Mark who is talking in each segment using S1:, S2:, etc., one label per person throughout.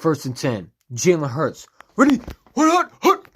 S1: First and 10. Jalen Hurts. Ready? Hut.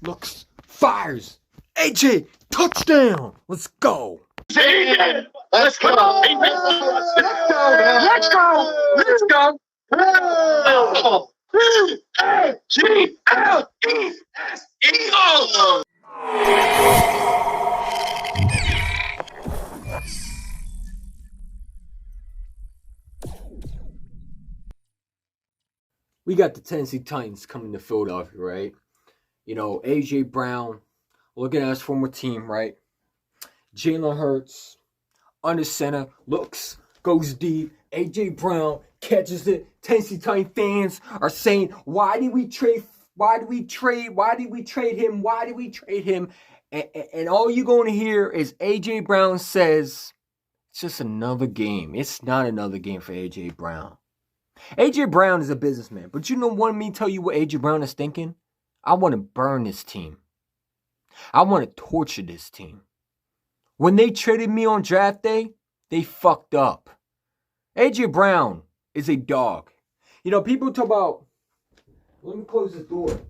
S1: Looks. Fires. AJ. Touchdown. Let's go.
S2: Let's go. Let's go. Let's go. G-L-E-S Eagles.
S1: We got the Tennessee Titans coming to Philadelphia, right? You know, A.J. Brown, looking at his former team, right? Jalen Hurts, under center, looks, goes deep. A.J. Brown catches it. Tennessee Titans fans are saying, why did we trade him? And all you're going to hear is A.J. Brown says, it's just another game. It's not another game for A.J. Brown. A.J. Brown is a businessman, but you don't want me to tell you what A.J. Brown is thinking? I want to burn this team. I want to torture this team. When they traded me on draft day, they fucked up. A.J. Brown is a dog. You know, people talk about, let me close this door,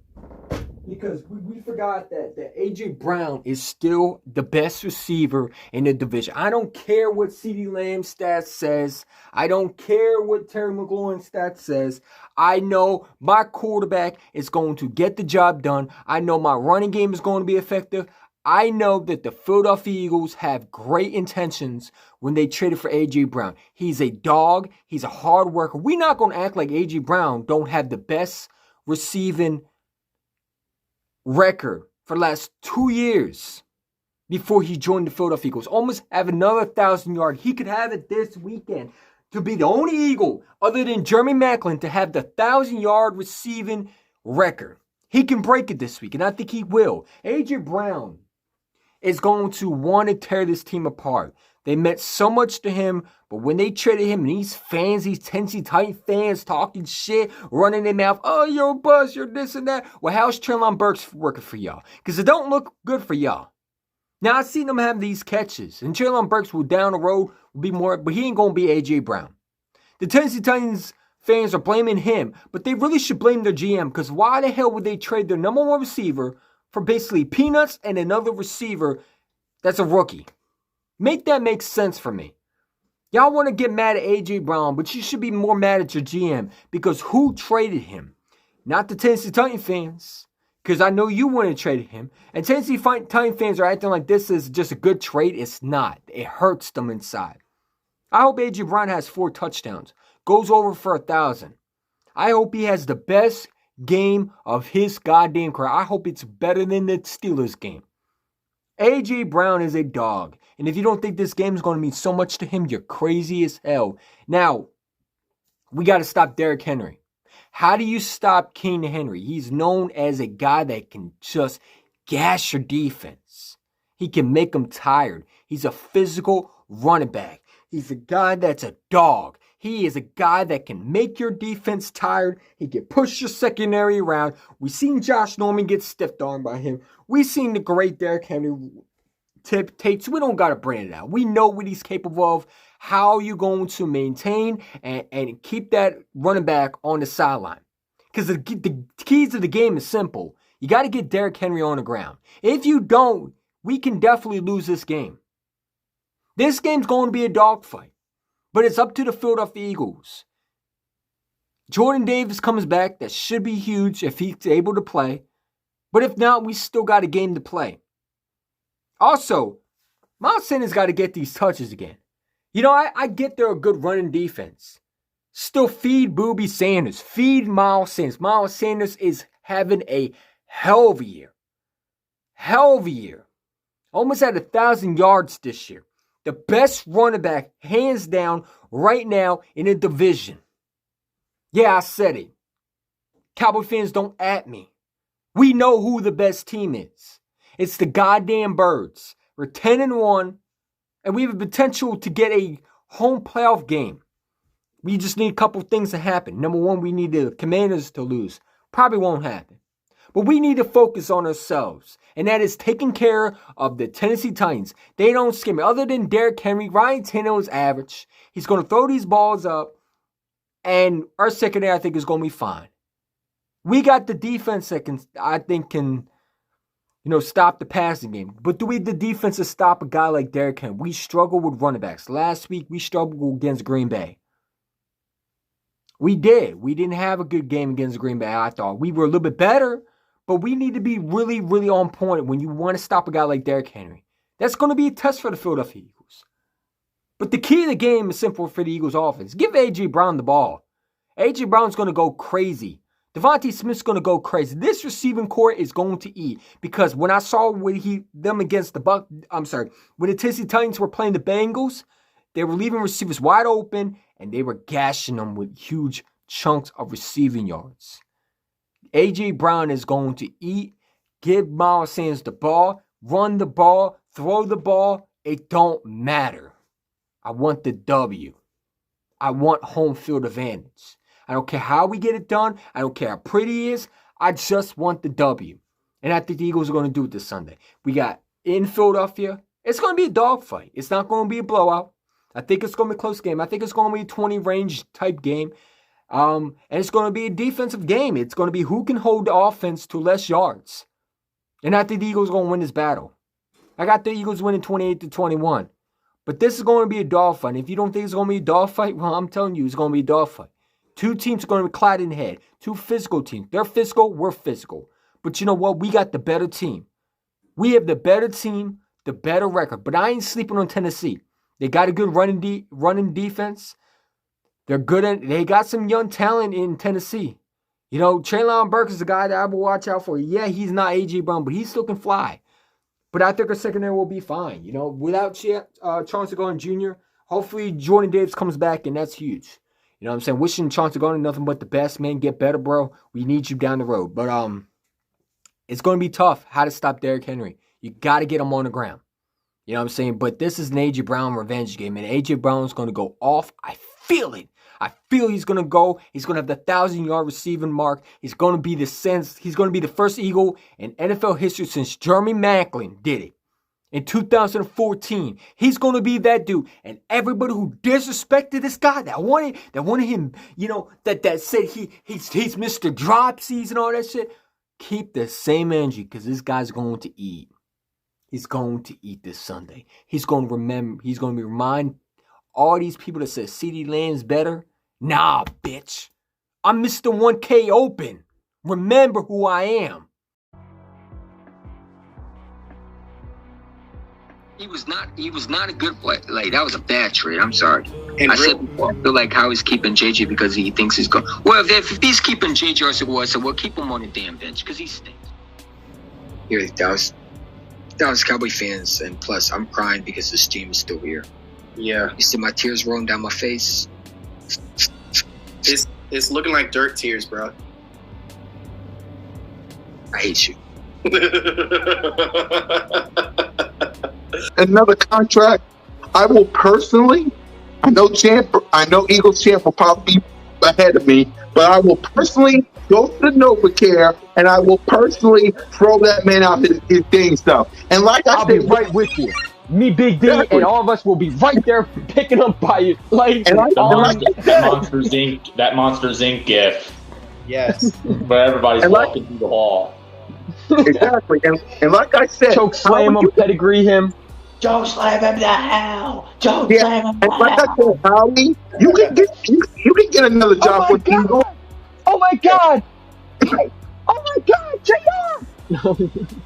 S1: because we forgot that A.J. Brown is still the best receiver in the division. I don't care what CeeDee Lamb stats says. I don't care what Terry McLaurin stats says. I know my quarterback is going to get the job done. I know my running game is going to be effective. I know that the Philadelphia Eagles have great intentions when they traded for A.J. Brown. He's a dog. He's a hard worker. We're not going to act like A.J. Brown don't have the best receiving record for the last 2 years before he joined the Philadelphia Eagles. Almost have another 1,000 yards. He could have it this weekend to be the only Eagle other than Jeremy Maclin to have the 1,000-yard receiving record. He can break it this week, and I think he will. A.J. Brown is going to want to tear this team apart. They meant so much to him, but when they traded him, and these fans, these Tennessee Titans fans talking shit, running their mouth, oh, you're a bust, you're this and that. Well, how's Treylon Burks working for y'all? Because it don't look good for y'all. Now, I've seen them have these catches, and Treylon Burks will down the road be more, but he ain't going to be A.J. Brown. The Tennessee Titans fans are blaming him, but they really should blame their GM, because why the hell would they trade their number one receiver for basically peanuts and another receiver that's a rookie? Make that make sense for me. Y'all want to get mad at A.J. Brown, but you should be more mad at your GM, because who traded him? Not the Tennessee Titans fans, because I know you wouldn't have traded him. And Tennessee Titans fans are acting like this is just a good trade. It's not. It hurts them inside. I hope A.J. Brown has 4 touchdowns, goes over for 1,000. I hope he has the best game of his goddamn career. I hope it's better than the Steelers game. A.J. Brown is a dog. And if you don't think this game is going to mean so much to him, you're crazy as hell. Now, we got to stop Derrick Henry. How do you stop King Henry? He's known as a guy that can just gash your defense. He can make them tired. He's a physical running back. He's a guy that's a dog. He is a guy that can make your defense tired. He can push your secondary around. We've seen Josh Norman get stiff-armed by him. We've seen the great Derrick Henry tapes. We don't got to bring it out. We know what he's capable of. How you going to maintain and keep that running back on the sideline? Because the keys to the game is simple. You got to get Derrick Henry on the ground. If you don't, we can definitely lose this game. This game's going to be a dogfight. But it's up to the Philadelphia Eagles. Jordan Davis comes back. That should be huge if he's able to play. But if not, we still got a game to play. Also, Miles Sanders got to get these touches again. You know, I get they're a good running defense. Still feed Booby Sanders. Feed Miles Sanders. Miles Sanders is having a hell of a year. Hell of a year. Almost at 1,000 yards this year. The best running back, hands down, right now in the division. Yeah, I said it. Cowboy fans, don't at me. We know who the best team is. It's the goddamn Birds. We're 10-1, and we have the potential to get a home playoff game. We just need a couple things to happen. Number one, we need the Commanders to lose. Probably won't happen. But we need to focus on ourselves, and that is taking care of the Tennessee Titans. They don't scare me. Other than Derrick Henry, Ryan Tannehill is average. He's going to throw these balls up, And our secondary, I think, is going to be fine. We got the defense that can stop the passing game. But do we have the defense to stop a guy like Derrick Henry? We struggle with running backs. Last week, we struggled against Green Bay. We did. We didn't have a good game against Green Bay, I thought. We were a little bit better, but we need to be really, really on point when you want to stop a guy like Derrick Henry. That's going to be a test for the Philadelphia Eagles. But the key to the game is simple for the Eagles offense. Give A.J. Brown the ball. A.J. Brown's going to go crazy. Devontae Smith's going to go crazy. This receiving core is going to eat because when I saw them against when the Tennessee Titans were playing the Bengals, they were leaving receivers wide open and they were gashing them with huge chunks of receiving yards. A.J. Brown is going to eat. Give Miles Sanders the ball. Run the ball. Throw the ball. It don't matter. I want the W. I want home field advantage. I don't care how we get it done. I don't care how pretty it is. I just want the W. And I think the Eagles are going to do it this Sunday. We got in Philadelphia. It's going to be a dogfight. It's not going to be a blowout. I think it's going to be a close game. I think it's going to be a 20 range type game. And it's going to be a defensive game. It's going to be who can hold the offense to less yards. And I think the Eagles are going to win this battle. I got the Eagles winning 28-21. But this is going to be a dogfight. If you don't think it's going to be a dogfight, well, I'm telling you, it's going to be a dogfight. Two teams are going to be clad in the head. Two physical teams. They're physical, we're physical. But you know what? We got the better team. We have the better team, the better record. But I ain't sleeping on Tennessee. They got a good running defense. They got some young talent in Tennessee. You know, Treylon Burks is a guy that I will watch out for. Yeah, he's not A.J. Brown, but he still can fly. But I think our secondary will be fine. You know, without Chauncey Gardner Jr., hopefully Jordan Davis comes back, and that's huge. You know what I'm saying? Wishing Chauncey Gardner nothing but the best, man. Get better, bro. We need you down the road. But it's going to be tough how to stop Derrick Henry. You got to get him on the ground. You know what I'm saying? But this is an A.J. Brown revenge game, and A.J. Brown's going to go off. I feel it. I feel he's going to go. He's going to have the 1,000-yard receiving mark. He's going to be the first Eagle in NFL history since Jeremy Maclin did it in 2014. He's going to be that dude. And everybody who disrespected this guy, that wanted him, you know, that said he's Mr. Dropsies and all that shit, keep the same energy because this guy's going to eat. He's going to eat this Sunday. He's going to remind all these people that said CeeDee Lamb's better. Nah, bitch. I'm Mr. 1K Open. Remember who I am. He was not a good play. Like, that was a bad trade. I'm sorry. And I said before, I feel like how he's keeping JJ because he thinks he's going. Well, if he's keeping JJ, I said, well, keep him on the damn bench because he stinks.
S3: Here, that was Cowboy fans, and plus, I'm crying because this team is still here.
S4: Yeah.
S3: You see my tears rolling down my face?
S4: It's looking like dirt tears, bro.
S3: I hate you.
S5: Another contract. I will personally, I know Eagles champ will probably be ahead of me, but I will personally go to the NovaCare and I will personally throw that man out his game stuff. And like I
S1: I'll
S5: said,
S1: be right with you. Me, Big D,
S5: Exactly.
S1: and all of us will be right there picking up by you.
S6: That Monster Zinc gif.
S4: Yes.
S6: Where everybody's walking through the hall.
S5: exactly. And like I said,
S1: Choke slam him, pedigree him.
S6: Joe slam him to hell. Joe
S5: yeah,
S6: slam him
S5: and
S6: to
S5: like
S6: hell.
S5: I said, Howie, you can get another job with Eagles.
S1: Oh my God! Oh my God, JR!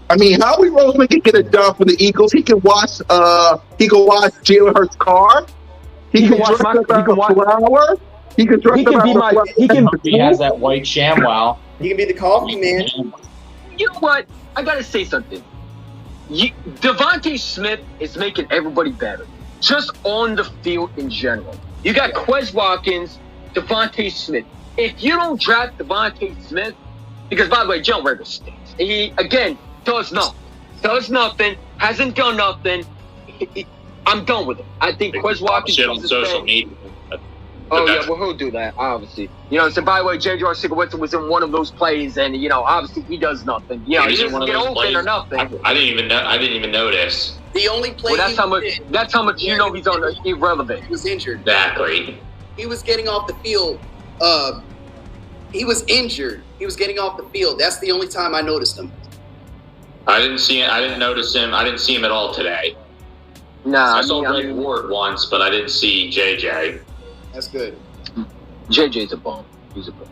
S5: I mean, Howie Roseman can get a job for the Eagles. He can wash Jalen Hurts' car. He can dress up as a flower. He can dress up as a flower.
S6: He has that white ShamWow.
S4: He can be the coffee man.
S7: You know what? I gotta say something. Devontae Smith is making everybody better, just on the field in general. You got Quez Watkins, Devontae Smith. If you don't draft Devontae Smith, because by the way, John Rager stinks. He again does nothing, hasn't done nothing. I'm done with it. I think Quez Watkins
S6: shit on social media.
S7: Oh yeah, well he'll do that, obviously. You know, so by the way, J.J. Sigurdsson was in one of those plays, and you know, obviously he does nothing. You know, he doesn't get open or nothing.
S6: I didn't even notice.
S4: The only play
S7: Well, that's how much you know he's irrelevant.
S4: He was injured.
S6: Exactly.
S4: He was getting off the field he was injured. He was getting off the field. That's the only time I noticed him.
S6: I didn't see it. I didn't notice him. I didn't see him at all today.
S7: Nah,
S6: I saw Greg Ward once, but I didn't see JJ.
S4: That's good.
S7: JJ's a bum. He's a bum.